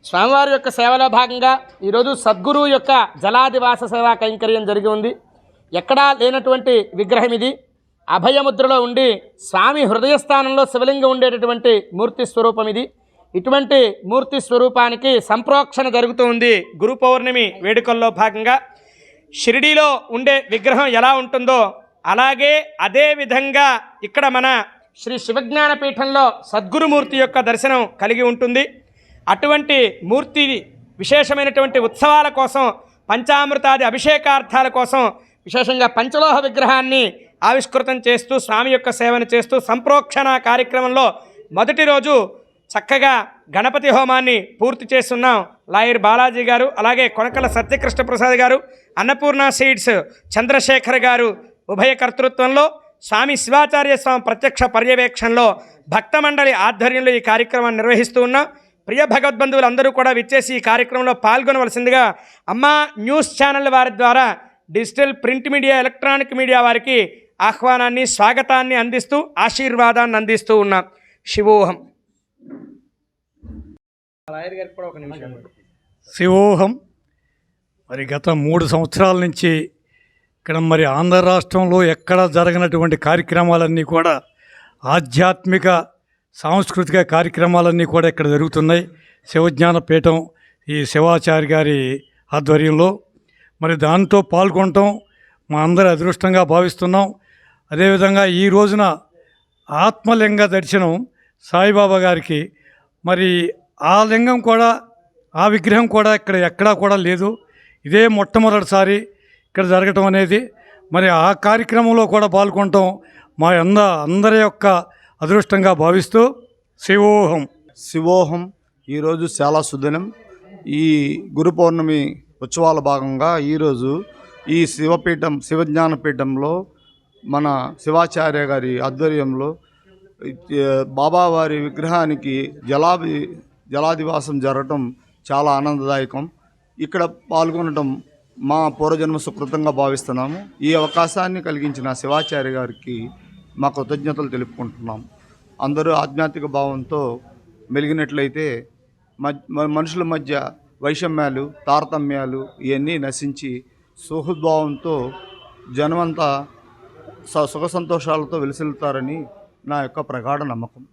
స్వామివారి యొక్క సేవలో భాగంగా ఈరోజు సద్గురువు యొక్క జలాదివాస సేవా కైంకర్యం జరిగి ఉంది. ఎక్కడా లేనటువంటి విగ్రహం ఇది. అభయముద్రలో ఉండి స్వామి హృదయస్థానంలో శివలింగం ఉండేటటువంటి మూర్తి స్వరూపం ఇది. ఇటువంటి మూర్తి స్వరూపానికి సంప్రోక్షణ జరుగుతూ ఉంది. గురు పౌర్ణమి వేడుకల్లో భాగంగా షిరిడీలో ఉండే విగ్రహం ఎలా ఉంటుందో అలాగే అదే విధంగా ఇక్కడ మన శ్రీ శివజ్ఞానపీఠంలో సద్గురుమూర్తి యొక్క దర్శనం కలిగి ఉంటుంది. అటువంటి మూర్తి విశేషమైనటువంటి ఉత్సవాల కోసం, పంచామృతాది అభిషేకార్థాల కోసం విశేషంగా పంచలోహ విగ్రహాన్ని ఆవిష్కృతం చేస్తూ స్వామి యొక్క సేవను చేస్తూ సంప్రోక్షణ కార్యక్రమంలో మొదటి రోజు చక్కగా గణపతి హోమాన్ని పూర్తి చేస్తున్నాం. లాయర్ బాలాజీ గారు, అలాగే కొనకల సత్యకృష్ణ ప్రసాద్ గారు, అన్నపూర్ణ సీడ్స్ చంద్రశేఖర్ గారు ఉభయ కర్తృత్వంలో స్వామి శివాచార్య స్వామి ప్రత్యక్ష పర్యవేక్షణలో భక్త మండలి ఆధ్వర్యంలో ఈ కార్యక్రమాన్ని నిర్వహిస్తూ ఉన్నాం. ప్రియ భగవద్బంధువులు అందరూ కూడా విచ్చేసి ఈ కార్యక్రమంలో పాల్గొనవలసిందిగా అమ్మా న్యూస్ ఛానల్ వారి ద్వారా digital, print media, electronic media వారికి ఆహ్వానాన్ని, స్వాగతాన్ని అందిస్తూ ఆశీర్వాదాన్ని అందిస్తూ ఉన్నాం. శివోహం. శివోహం. మరి గత 3 సంవత్సరాల నుంచి ఇక్కడ మరి ఆంధ్ర రాష్ట్రంలో ఎక్కడ జరగనటువంటి కార్యక్రమాలన్నీ కూడా ఆధ్యాత్మిక సాంస్కృతిక కార్యక్రమాలన్నీ కూడా ఇక్కడ జరుగుతున్నాయి. శివజ్ఞానపీఠం ఈ శివాచార్య గారి ఆధ్వర్యంలో మరి దాంతో పాల్గొనటం మా అందరి అదృష్టంగా భావిస్తున్నాం. అదేవిధంగా ఈ రోజున ఆత్మలింగ దర్శనం సాయిబాబా గారికి, మరి ఆ లింగం కూడా, ఆ విగ్రహం కూడా ఇక్కడ ఎక్కడా కూడా లేదు. ఇదే మొట్టమొదటిసారి ఇక్కడ జరగటం అనేది. మరి ఆ కార్యక్రమంలో కూడా పాల్గొనటం మా అందరి యొక్క అదృష్టంగా భావిస్తూ శివోహం. శివోహం. ఈరోజు చాలా సుదినం. ఈ గురు పౌర్ణమి ఉత్సవాల భాగంగా ఈరోజు ఈ శివజ్ఞానపీఠంలో మన శివాచార్య గారి ఆధ్వర్యంలో బాబావారి విగ్రహానికి జలాదివాసం జరగటం చాలా ఆనందదాయకం. ఇక్కడ పాల్గొనడం మా పూర్వజన్మ సుకృతంగా భావిస్తున్నాము. ఈ అవకాశాన్ని కలిగించిన శివాచార్య గారికి మా కృతజ్ఞతలు తెలుపుకుంటున్నాం. అందరూ ఆధ్యాత్మిక భావంతో మెలిగినట్లయితే మనుషుల మధ్య వైషమ్యాలు, తారతమ్యాలు ఇవన్నీ నశించి సుహృద్భావంతో జనమంతా సుఖ సంతోషాలతో వెలిసిల్లుతారని నా యొక్క ప్రగాఢ నమ్మకం.